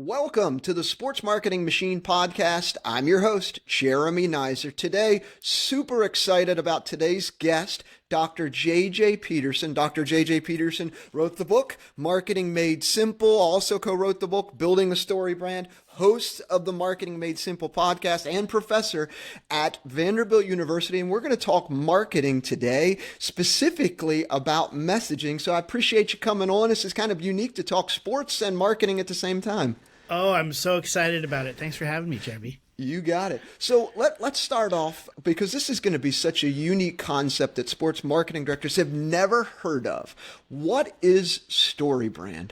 Welcome to the Sports Marketing Machine podcast. I'm your host, Jeremy Nizer. Today, super excited about today's guest, Dr. J.J. Peterson. Dr. J.J. Peterson wrote the book, Marketing Made Simple, also co-wrote the book, Building a StoryBrand, host of the Marketing Made Simple podcast, and professor at Vanderbilt University. And we're going to talk marketing today, specifically about messaging. So I appreciate you coming on. This is kind of unique to talk sports and marketing at the same time. Oh, I'm so excited about it. Thanks for having me, Jeremy. You got it. So let's start off, because this is going to be such a unique concept that sports marketing directors have never heard of. What is StoryBrand?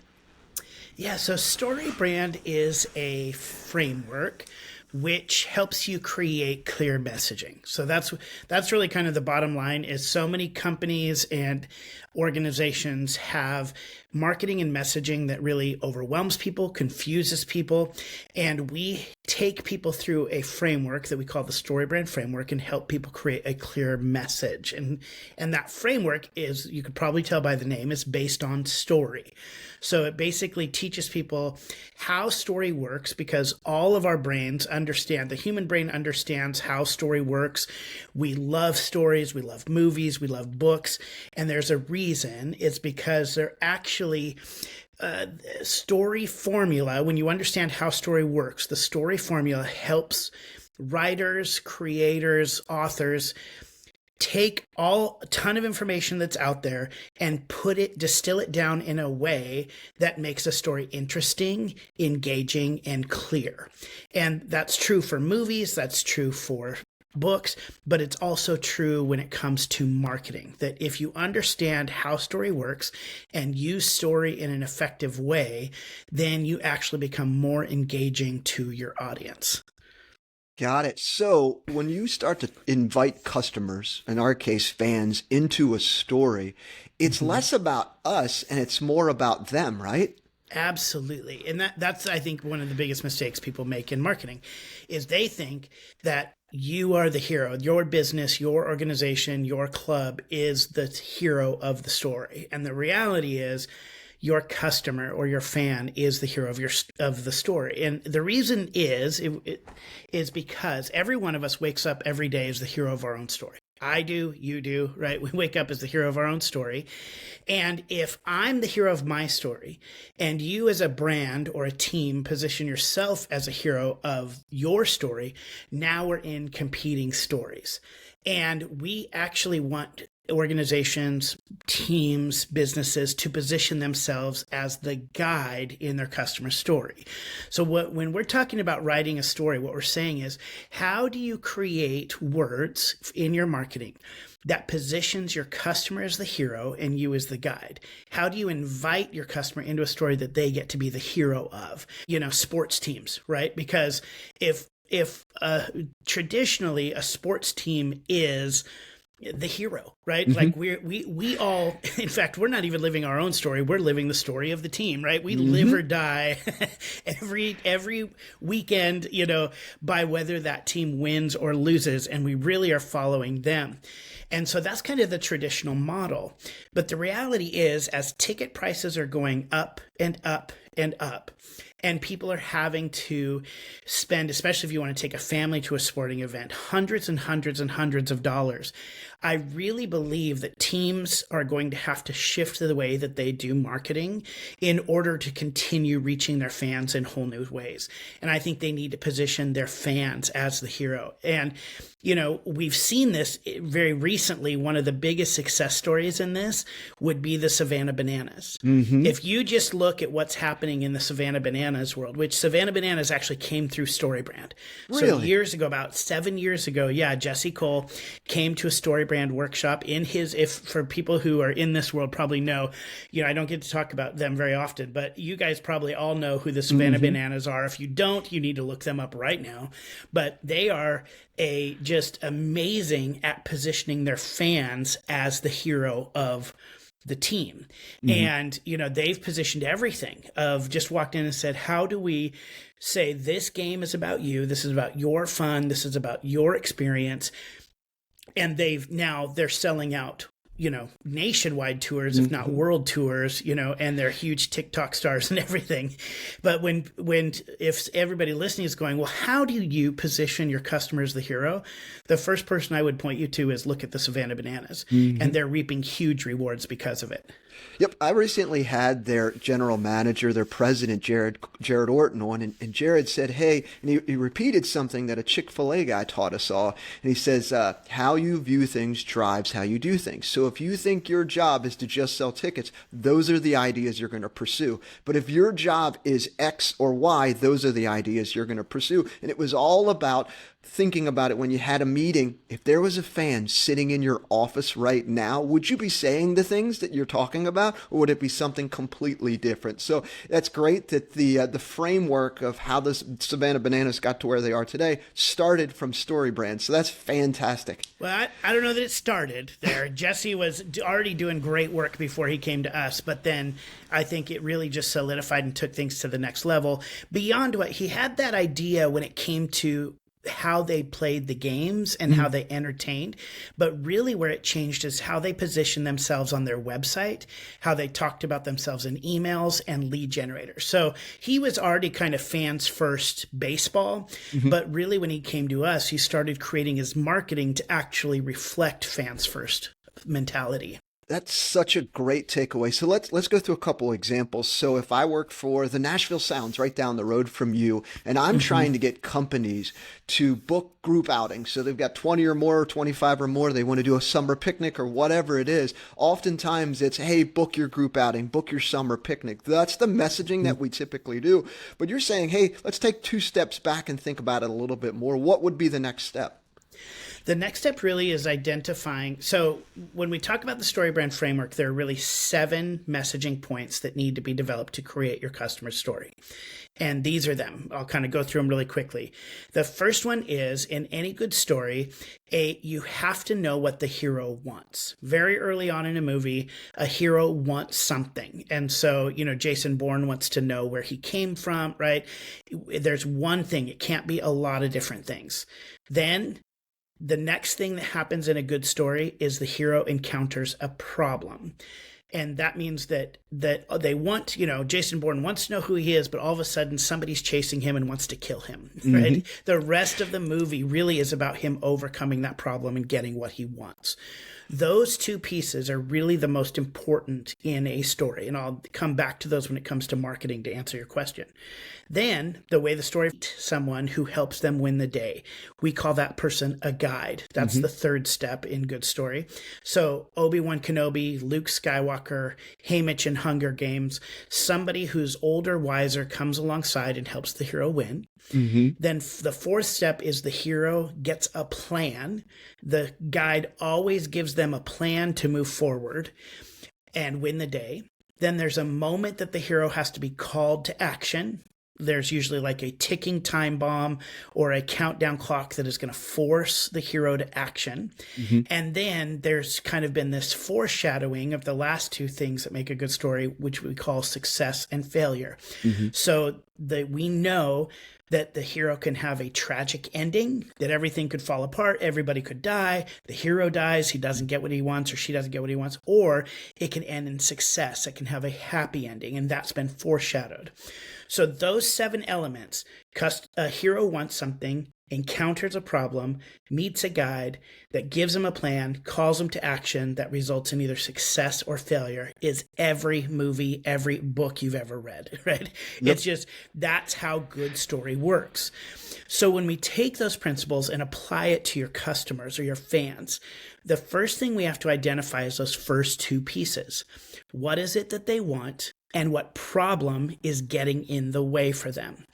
Yeah, so StoryBrand is a framework which helps you create clear messaging. So that's really kind of the bottom line. Is so many companies and organizations have marketing and messaging that really overwhelms people, confuses people, and we take people through a framework that we call the StoryBrand framework and help people create a clear message. And that framework is, you could probably tell by the name, is based on story. So it basically teaches people how story works, because all of our brains understand, the human brain understands how story works. We love stories, we love movies, we love books, and there's a reason. It's because they're actually story formula. When you understand how story works, the story formula helps writers, creators, authors take a ton of information that's out there and distill it down in a way that makes a story interesting, engaging, and clear. And that's true for movies, that's true for books, but it's also true when it comes to marketing, that if you understand how story works and use story in an effective way, then you actually become more engaging to your audience. Got it. So when you start to invite customers, in our case, fans, into a story, it's less about us and it's more about them, right? Absolutely. And that's, I think, one of the biggest mistakes people make in marketing is they think that you are the hero. Your business, your organization, your club is the hero of the story. And the reality is your customer or your fan is the hero of the story. And the reason is because every one of us wakes up every day as the hero of our own story. I do, you do, right? We wake up as the hero of our own story. And if I'm the hero of my story and you as a brand or a team position yourself as a hero of your story, now we're in competing stories. And we actually want organizations, teams, businesses to position themselves as the guide in their customer story. So when we're talking about writing a story, what we're saying is, how do you create words in your marketing that positions your customer as the hero and you as the guide? How do you invite your customer into a story that they get to be the hero of? Sports teams, right? Because if traditionally a sports team is the hero, right? Like we all, in fact, we're not even living our own story. We're living the story of the team, right? We live or die every weekend, by whether that team wins or loses, and we really are following them. And so that's kind of the traditional model. But the reality is, as ticket prices are going up and up and up, and people are having to spend, especially if you want to take a family to a sporting event, hundreds and hundreds and hundreds of dollars. I really believe that teams are going to have to shift to the way that they do marketing in order to continue reaching their fans in whole new ways. And I think they need to position their fans as the hero. And, we've seen this very recently. One of the biggest success stories in this would be the Savannah Bananas. If you just look at what's happening in the Savannah Bananas world, which Savannah Bananas actually came through StoryBrand. Really? So years ago, about 7 years ago, Jesse Cole came to a StoryBrand workshop for people who are in this world probably know, I don't get to talk about them very often, but you guys probably all know who the Savannah Bananas are. If you don't, you need to look them up right now. But they are just amazing at positioning their fans as the hero of the team. And, they've positioned everything of just walked in and said, how do we say this game is about you? This is about your fun. This is about your experience. And they're selling out nationwide tours, if not world tours, and they're huge TikTok stars and everything. But if everybody listening is going, well, how do you position your customer as the hero? The first person I would point you to is look at the Savannah Bananas, and they're reaping huge rewards because of it. Yep. I recently had their general manager, their president, Jared Orton on, and Jared said, hey, and he repeated something that a Chick-fil-A guy taught us all. And he says, how you view things drives how you do things. So if you think your job is to just sell tickets, those are the ideas you're going to pursue. But if your job is X or Y, those are the ideas you're going to pursue. And it was all about thinking about it when you had a meeting. If there was a fan sitting in your office right now, would you be saying the things that you're talking about, or would it be something completely different? So that's great that the framework of how the Savannah Bananas got to where they are today started from StoryBrand. So that's fantastic. Well, I don't know that it started there. Jesse was already doing great work before he came to us, but then I think it really just solidified and took things to the next level. Beyond what he had that idea when it came to how they played the games and how they entertained, but really where it changed is how they positioned themselves on their website, how they talked about themselves in emails and lead generators. So he was already kind of fans first baseball, but really when he came to us, he started creating his marketing to actually reflect fans first mentality. That's such a great takeaway. So let's go through a couple examples. So if I work for the Nashville Sounds right down the road from you, and I'm trying to get companies to book group outings, so they've got 20 or more, 25 or more, they want to do a summer picnic or whatever it is. Oftentimes it's, hey, book your group outing, book your summer picnic. That's the messaging that we typically do. But you're saying, hey, let's take 2 steps back and think about it a little bit more. What would be the next step? The next step really is identifying. So when we talk about the StoryBrand framework, there are really 7 messaging points that need to be developed to create your customer story. And these are them. I'll kind of go through them really quickly. The first one is, in any good story, you have to know what the hero wants. Very early on in a movie, a hero wants something. And so, Jason Bourne wants to know where he came from, right? There's one thing. It can't be a lot of different things. Then the next thing that happens in a good story is the hero encounters a problem. And that means that they want, Jason Bourne wants to know who he is, but all of a sudden somebody's chasing him and wants to kill him, right? The rest of the movie really is about him overcoming that problem and getting what he wants. Those 2 pieces are really the most important in a story. And I'll come back to those when it comes to marketing to answer your question. Then the way the story, someone who helps them win the day. We call that person a guide. That's the 3rd step in good story. So Obi-Wan Kenobi, Luke Skywalker, Haymitch in Hunger Games, somebody who's older, wiser, comes alongside and helps the hero win. Then the 4th step is the hero gets a plan. The guide always gives them a plan to move forward and win the day. Then there's a moment that the hero has to be called to action. There's usually like a ticking time bomb or a countdown clock that is going to force the hero to action. And then there's kind of been this foreshadowing of the last 2 things that make a good story, which we call success and failure. So that we know that the hero can have a tragic ending, that everything could fall apart, everybody could die, the hero dies, he doesn't get what he wants or she doesn't get what he wants, or it can end in success, it can have a happy ending, and that's been foreshadowed. So those 7 elements, a hero wants something, encounters a problem, meets a guide that gives him a plan, calls him to action that results in either success or failure, is every movie, every book you've ever read, right? It's just, that's how good story works. So when we take those principles and apply it to your customers or your fans, the first thing we have to identify is those first 2 pieces. What is it that they want, and what problem is getting in the way for them?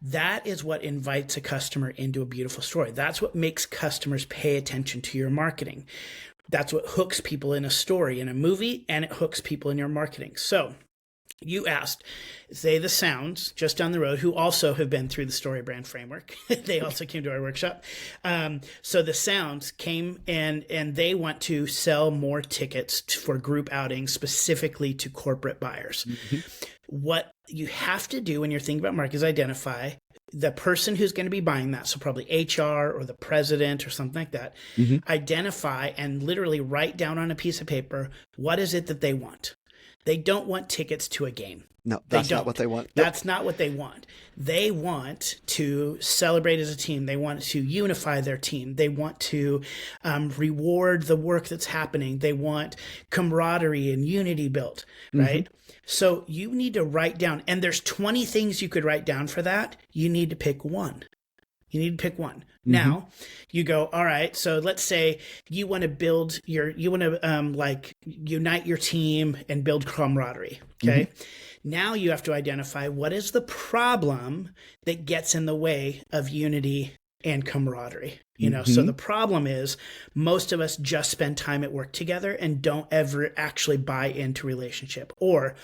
That is what invites a customer into a beautiful story. That's what makes customers pay attention to your marketing. That's what hooks people in a story, in a movie, and it hooks people in your marketing. So you asked, say the Sounds just down the road, who also have been through the StoryBrand framework. They also came to our workshop. So the Sounds came and they want to sell more tickets for group outings, specifically to corporate buyers. What you have to do when you're thinking about marketing is identify the person who's going to be buying that, so probably HR or the president or something like that, identify and literally write down on a piece of paper, what is it that they want? They don't want tickets to a game. No, that's not what they want. That's not what they want. They want to celebrate as a team. They want to unify their team. They want to reward the work that's happening. They want camaraderie and unity built, right? So you need to write down, and there's 20 things you could write down for that. You need to pick one. You need to pick one. Now you go, all right, so let's say you want to unite your team and build camaraderie. Okay. Now you have to identify what is the problem that gets in the way of unity and camaraderie. So the problem is most of us just spend time at work together and don't ever actually buy into relationship. Or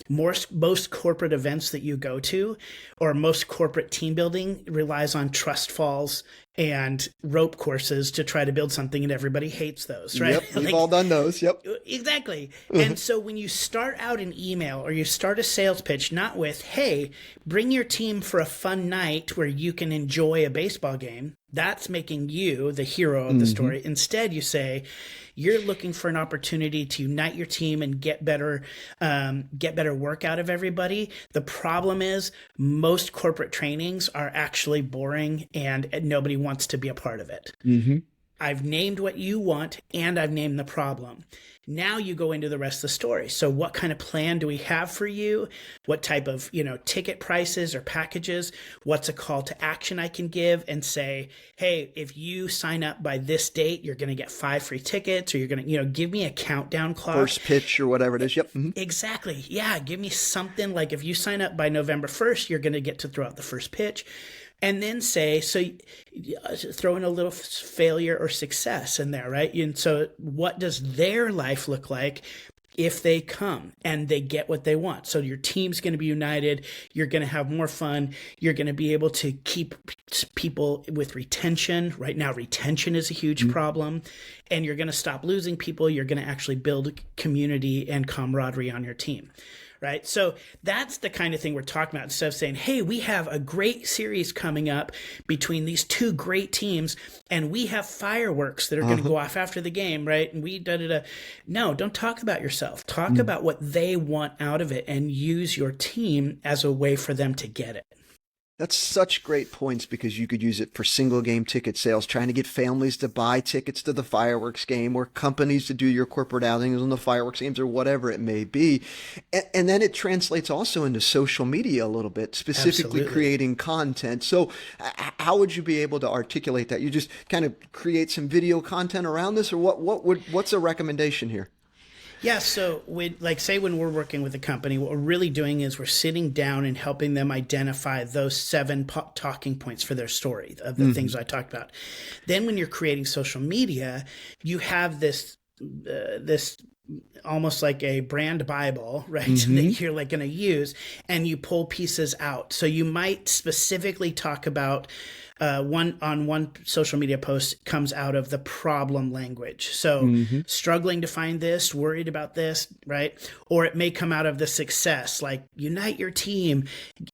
most corporate events that you go to, or most corporate team building relies on trust falls and rope courses to try to build something, and everybody hates those, right? Yep, we've all done those. Yep. Exactly. And so when you start out an email or you start a sales pitch, not with, hey, bring your team for a fun night where you can enjoy a baseball game, that's making you the hero of the story. Instead, you say, you're looking for an opportunity to unite your team and get better work out of everybody. The problem is most corporate trainings are actually boring and nobody wants to be a part of it. I've named what you want and I've named the problem. Now you go into the rest of the story. So what kind of plan do we have for you? What type of, ticket prices or packages? What's a call to action I can give and say, hey, if you sign up by this date, you're going to get 5 free tickets, or you're going to, give me a countdown clock. First pitch or whatever it is. Yep. Exactly. Yeah. Give me something like if you sign up by November 1st, you're going to get to throw out the first pitch. And then say, so throw in a little failure or success in there, right? And so what does their life look like if they come and they get what they want? So your team's going to be united. You're going to have more fun. You're going to be able to keep people with retention. Right now, retention is a huge problem. And you're going to stop losing people. You're going to actually build community and camaraderie on your team. Right. So that's the kind of thing we're talking about. Instead of saying, hey, we have a great series coming up between these two great teams and we have fireworks that are going to go off after the game. Right. And No, don't talk about yourself. Talk about what they want out of it and use your team as a way for them to get it. That's such great points, because you could use it for single game ticket sales, trying to get families to buy tickets to the fireworks game, or companies to do your corporate outings on the fireworks games, or whatever it may be. And then it translates also into social media a little bit, specifically creating content. So how would you be able to articulate that? You just kind of create some video content around this, or what's a recommendation here? Yeah, so when we're working with a company, what we're really doing is we're sitting down and helping them identify those 7 talking points for their story of the things I talked about. Then when you're creating social media, you have this almost like a brand Bible, right? That you're going to use, and you pull pieces out. So you might specifically talk about one social media post comes out of the problem language. So struggling to find this, worried about this, right? Or it may come out of the success, like unite your team,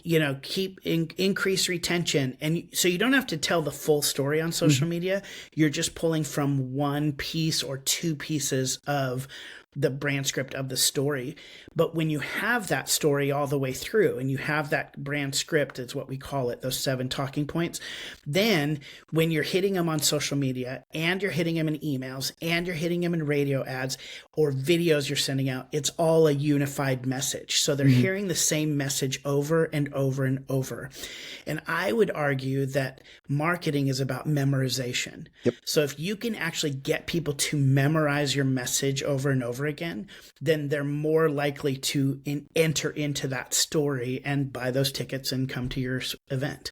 increase retention. And so you don't have to tell the full story on social media. You're just pulling from one piece or 2 pieces of the brand script of the story. But when you have that story all the way through and you have that brand script, is what we call it, those 7 talking points, then when you're hitting them on social media and you're hitting them in emails and you're hitting them in radio ads or videos you're sending out, it's all a unified message. So they're hearing the same message over and over and over. And I would argue that marketing is about memorization. So if you can actually get people to memorize your message over and over again, then they're more likely to enter into that story and buy those tickets and come to your event.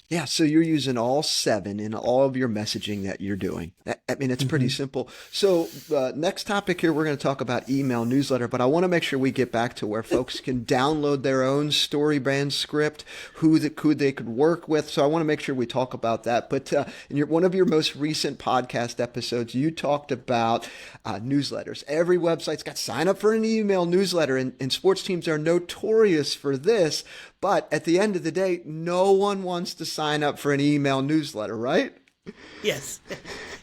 Yeah, so you're using all 7 in all of your messaging that you're doing. I mean, it's pretty simple. So next topic here, we're going to talk about email newsletter, but I want to make sure we get back to where folks can download their own StoryBrand script, who they could work with. So I want to make sure we talk about that. But in one of your most recent podcast episodes, you talked about newsletters. Every website's got sign up for an email newsletter, and sports teams are notorious for this. But at the end of the day, no one wants to sign up for an email newsletter, right? Yes.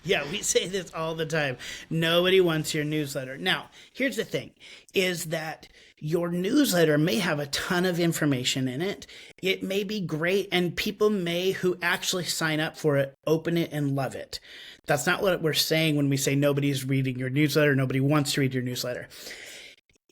Yeah, we say this all the time. Nobody wants your newsletter. Now, here's the thing, is that your newsletter may have a ton of information in it. It may be great, and people may, who actually sign up for it, open it and love it. That's not what we're saying when we say nobody's reading your newsletter, nobody wants to read your newsletter.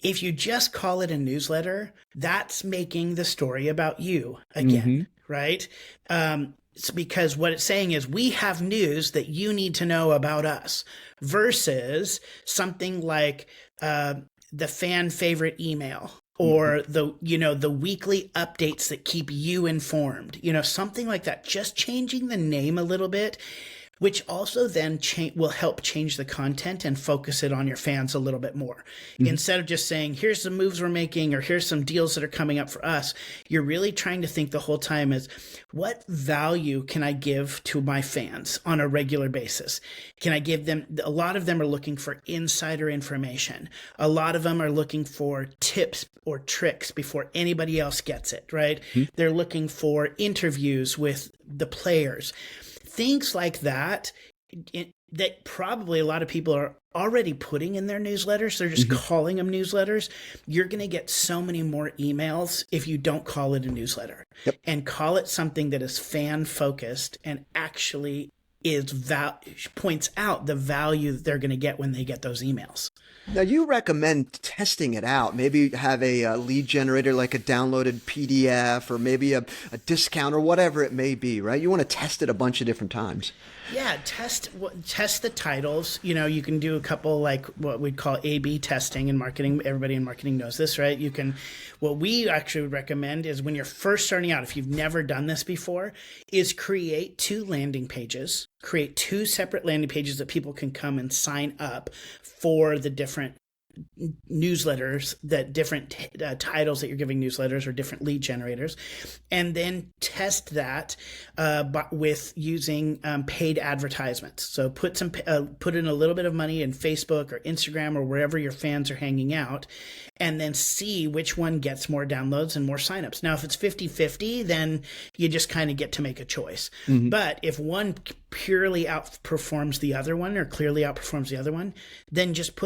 If you just call it a newsletter, that's making the story about you again, right? It's because what it's saying is we have news that you need to know about us, versus something like the fan favorite email, or the weekly updates that keep you informed, something like that. Just changing the name a little bit, which also then will help change the content and focus it on your fans a little bit more. Instead of just saying, here's the moves we're making, or here's some deals that are coming up for us, you're really trying to think the whole time is, what value can I give to my fans on a regular basis? Can I give them, a lot of them are looking for insider information. A lot of them are looking for tips or tricks before anybody else gets it, right? They're looking for interviews with the players. Things like that, that probably a lot of people are already putting in their newsletters. They're just calling them newsletters. You're going to get so many more emails if you don't call it a newsletter. And call it something that is fan focused and actually points out the value that they're going to get when they get those emails. Now, you recommend testing it out. Maybe have a lead generator, like a downloaded PDF, or maybe a discount, or whatever it may be, right? You want to test it a bunch of different times. Yeah, test the titles. You can do a couple, like what we'd call A/B testing in marketing. Everybody in marketing knows this, right? What we actually would recommend is, when you're first starting out, if you've never done this before, is create 2 landing pages. Create 2 separate landing pages that people can come and sign up for the different newsletters, that different titles that you're giving newsletters, or different lead generators, and then test that with using paid advertisements. So put in a little bit of money in Facebook or Instagram or wherever your fans are hanging out, and then see which one gets more downloads and more signups. Now, if it's 50-50, then you just kind of get to make a choice. But if one purely outperforms the other one, or clearly outperforms the other one, then just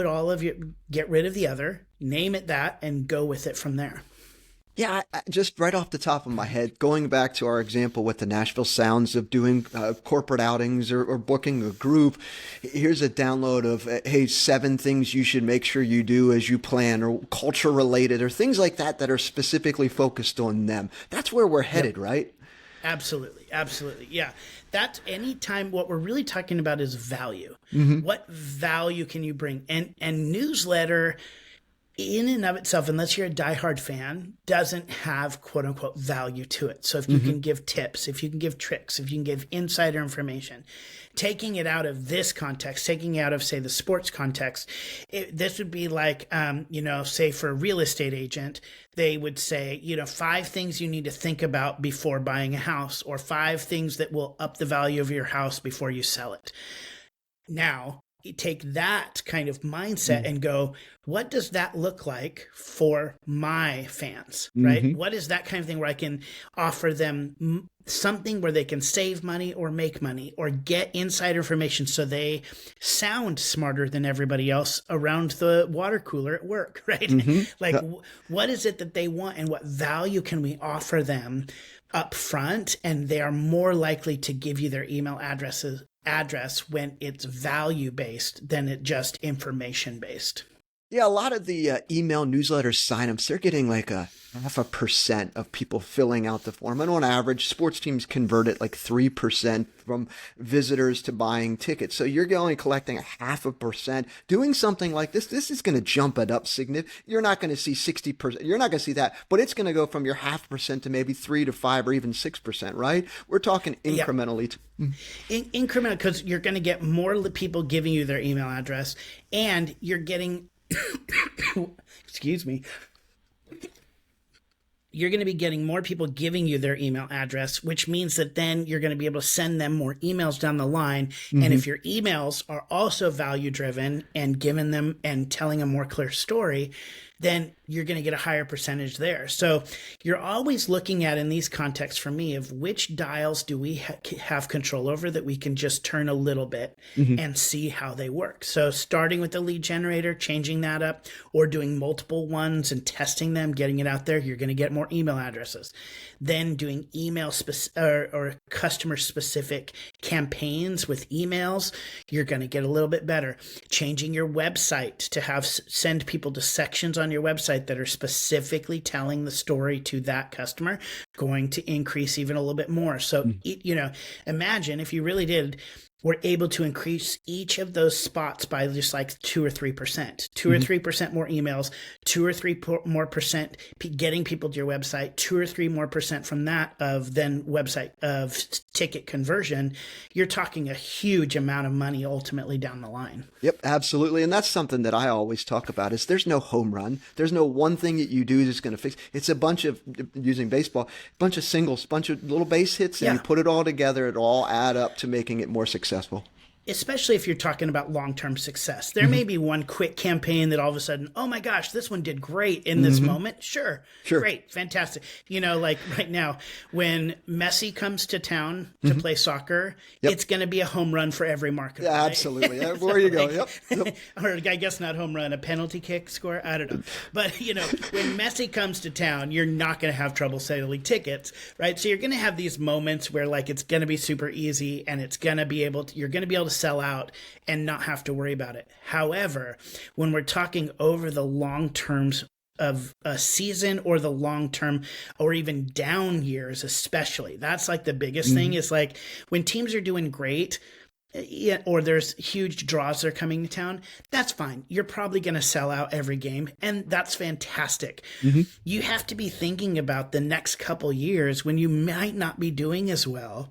get rid of the other, name it that, and go with it from there. Yeah, just right off the top of my head, going back to our example with the Nashville Sounds of doing corporate outings or booking a group, here's a download of, hey, 7 things you should make sure you do as you plan, or culture related, or things like that that are specifically focused on them. That's where we're headed, right? Absolutely. Yeah. That's anytime. What we're really talking about is value. What value can you bring? And newsletter, in and of itself, unless you're a diehard fan, doesn't have quote unquote value to it. So if you can give tips, if you can give tricks, if you can give insider information, taking it out of this context, taking it out of, say, the sports context, this would be like, say for a real estate agent, they would say, 5 things you need to think about before buying a house, or 5 things that will up the value of your house before you sell it. Now, you take that kind of mindset and go, what does that look like for my fans, right? What is that kind of thing where I can offer them something where they can save money or make money or get inside information so they sound smarter than everybody else around the water cooler at work, right? What is it that they want, and what value can we offer them up front? And they are more likely to give you their email address when it's value-based than it just information-based. Yeah, a lot of the email newsletter signups, they're getting like a 0.5% of people filling out the form. And on average, sports teams convert it like 3% from visitors to buying tickets. So you're only collecting 0.5%. Doing something like this is going to jump it up significantly. You're not going to see 60%. You're not going to see that, but it's going to go from your 0.5% to maybe 3 to 5 or even 6%, right? We're talking incrementally. Incremental, because you're going to get more people giving you their email address, and you're getting excuse me, you're going to be getting more people giving you their email address, which means that then you're going to be able to send them more emails down the line. And if your emails are also value driven and giving them and telling a more clear story, then you're going to get a higher percentage there. So you're always looking at, in these contexts for me, of which dials do we have control over that we can just turn a little bit and see how they work. So starting with the lead generator, changing that up, or doing multiple ones and testing them, getting it out there, you're going to get more email addresses. Then doing email or customer specific campaigns with emails, you're going to get a little bit better. Changing your website to send people to sections on your website that are specifically telling the story to that customer, going to increase even a little bit more. So, imagine if you really were able to increase each of those spots by just like 2 or 3%, 2 or 3% more emails, 2 or 3 more percent getting people to your website, 2 or 3 more percent from that of then website of ticket conversion. You're talking a huge amount of money ultimately down the line. Yep, absolutely. And that's something that I always talk about is there's no home run. There's no one thing that you do that's going to fix. It's a bunch of, using baseball, bunch of singles, bunch of little base hits, and you put it all together. It all add up to making it more successful. Especially if you're talking about long-term success. There may be one quick campaign that all of a sudden, oh my gosh, this one did great in this moment. Sure. Great. Fantastic. Like right now, when Messi comes to town to play soccer, it's going to be a home run for every marketer. Yeah, right? Absolutely. Where you go. Yep. Or I guess not home run, a penalty kick score. I don't know. But, when Messi comes to town, you're not going to have trouble selling tickets, right? So you're going to have these moments where like it's going to be super easy and it's going to be you're going to be able to sell out and not have to worry about it. However, when we're talking over the long terms of a season or the long term or even down years, especially, that's like the biggest thing is like when teams are doing great, or there's huge draws that are coming to town, that's fine. You're probably going to sell out every game, and that's fantastic. You have to be thinking about the next couple years when you might not be doing as well.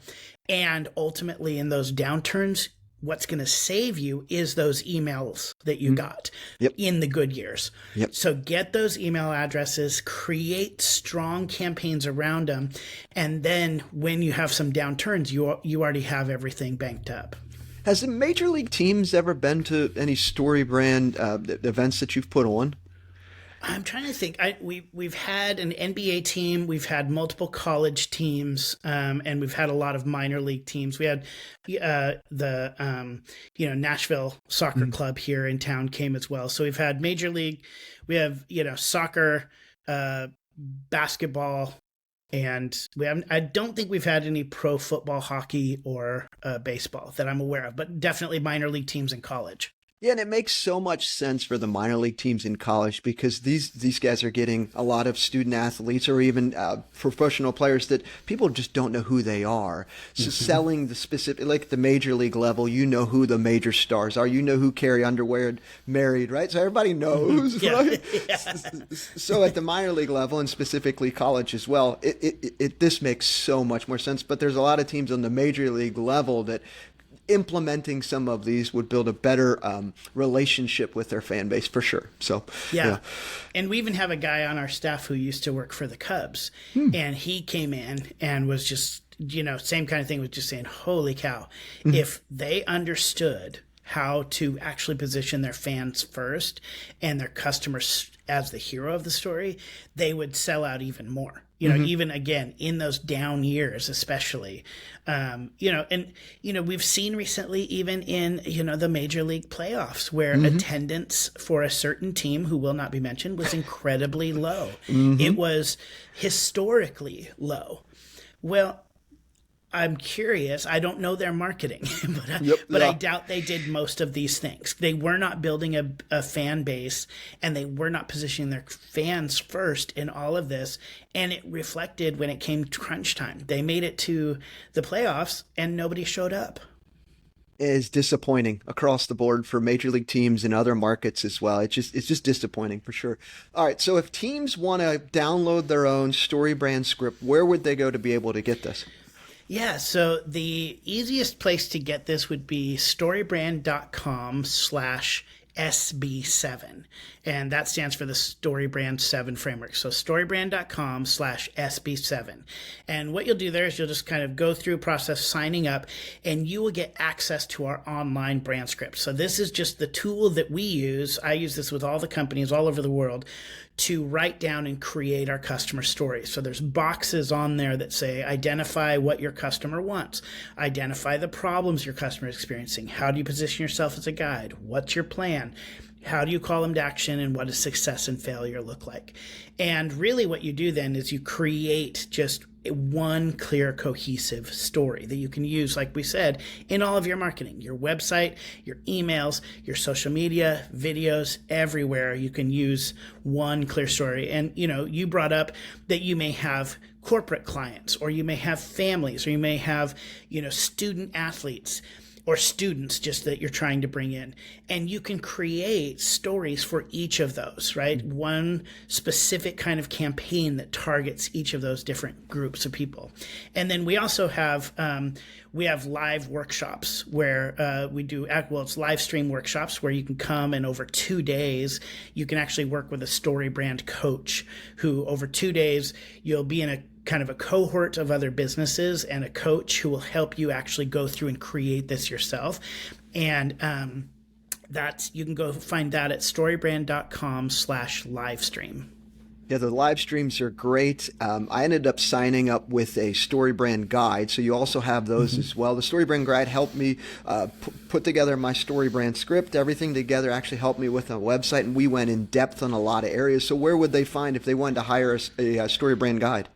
And ultimately, in those downturns, what's going to save you is those emails that you got in the good years. So get those email addresses, create strong campaigns around them, and then when you have some downturns, you already have everything banked up. Has the major league teams ever been to any StoryBrand events that you've put on? I'm trying to think. We've had an NBA team, we've had multiple college teams, and we've had a lot of minor league teams. We had the Nashville Soccer Club here in town came as well. So we've had major league, we have soccer, basketball, and I don't think we've had any pro football, hockey, or baseball that I'm aware of, but definitely minor league teams in college. Yeah, and it makes so much sense for the minor league teams in college because these guys are getting a lot of student athletes or even professional players that people just don't know who they are. So selling the specific, like the major league level, you know who the major stars are. You know who Carrie Underwood married, right? So everybody knows, right? So at the minor league level and specifically college as well, this makes so much more sense. But there's a lot of teams on the major league level that implementing some of these would build a better relationship with their fan base for sure. So yeah. And we even have a guy on our staff who used to work for the Cubs, and he came in and was just, same kind of thing, was just saying, holy cow, if they understood how to actually position their fans first and their customers as the hero of the story, they would sell out even more. Even again, in those down years, especially, we've seen recently, even in, the major league playoffs where attendance for a certain team who will not be mentioned was incredibly low. It was historically low. Well, I'm curious. I don't know their marketing, but I doubt they did most of these things. They were not building a fan base, and they were not positioning their fans first in all of this. And it reflected when it came to crunch time. They made it to the playoffs, and nobody showed up. Is disappointing across the board for major league teams and other markets as well. It's just disappointing for sure. All right, so if teams want to download their own StoryBrand script, where would they go to be able to get this? Yeah, so the easiest place to get this would be storybrand.com/StoryBrand. SB7. And that stands for the StoryBrand 7 framework. So storybrand.com/SB7. And what you'll do there is you'll just kind of go through process signing up, and you will get access to our online brand script. So this is just the tool that we use. I use this with all the companies all over the world to write down and create our customer stories. So there's boxes on there that say, identify what your customer wants, identify the problems your customer is experiencing, how do you position yourself as a guide, what's your plan, how do you call them to action, and what does success and failure look like? And really what you do then is you create just one clear, cohesive story that you can use, like we said, in all of your marketing, your website, your emails, your social media, videos, everywhere. You can use one clear story. And, you brought up that you may have corporate clients, or you may have families, or you may have, student athletes, or students just that you're trying to bring in. And you can create stories for each of those, right? One specific kind of campaign that targets each of those different groups of people. And then we also have, live workshops where we do, it's live stream workshops where you can come, and over 2 days, you can actually work with a StoryBrand coach who over 2 days, you'll be in a kind of a cohort of other businesses and a coach who will help you actually go through and create this yourself. And you can go find that at storybrand.com/livestream. Yeah, the live streams are great. I ended up signing up with a StoryBrand guide, so you also have those as well. The StoryBrand guide helped me put together my StoryBrand script. Everything together actually helped me with a website, and we went in depth on a lot of areas. So where would they find if they wanted to hire a StoryBrand guide?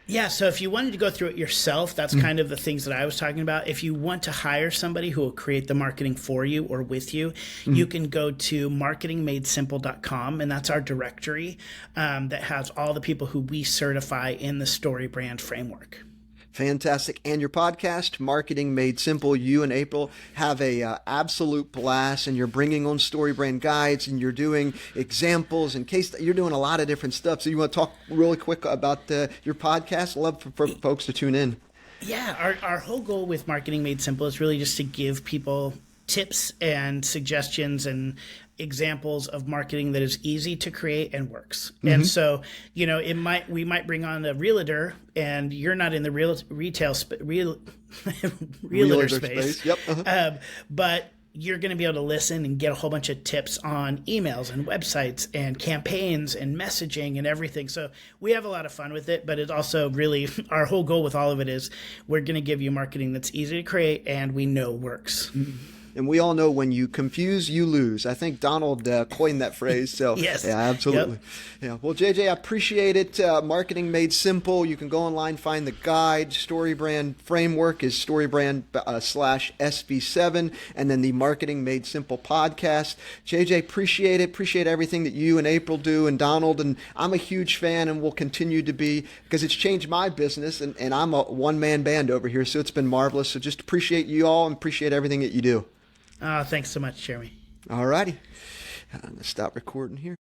Yeah, so if you wanted to go through it yourself, that's kind of the things that I was talking about. If you want to hire somebody who will create the marketing for you or with you, you can go to marketingmadesimple.com, and that's our directory that has all the people who we certify in the StoryBrand framework. Fantastic. And your podcast, Marketing Made Simple, you and April have a absolute blast, and you're bringing on StoryBrand guides, and you're doing examples and you're doing a lot of different stuff. So you want to talk really quick about your podcast? I'd love for folks to tune in. Yeah, our whole goal with Marketing Made Simple is really just to give people tips and suggestions and examples of marketing that is easy to create and works. And so, we might bring on a realtor, and you're not in the realtor space. Yep. But you're going to be able to listen and get a whole bunch of tips on emails and websites and campaigns and messaging and everything. So we have a lot of fun with it, but it's also really our whole goal with all of it is we're going to give you marketing that's easy to create and we know works. And we all know when you confuse, you lose. I think Donald coined that phrase. So yes. Yeah, absolutely. Yep. Yeah. Well, JJ, I appreciate it. Marketing Made Simple. You can go online, find the guide. StoryBrand framework is StoryBrand/SB7, and then the Marketing Made Simple podcast. JJ, appreciate it. Appreciate everything that you and April do, and Donald. And I'm a huge fan, and will continue to be, because it's changed my business, and I'm a one-man band over here. So it's been marvelous. So just appreciate you all and appreciate everything that you do. Thanks so much, Jeremy. All righty. I'm going to stop recording here.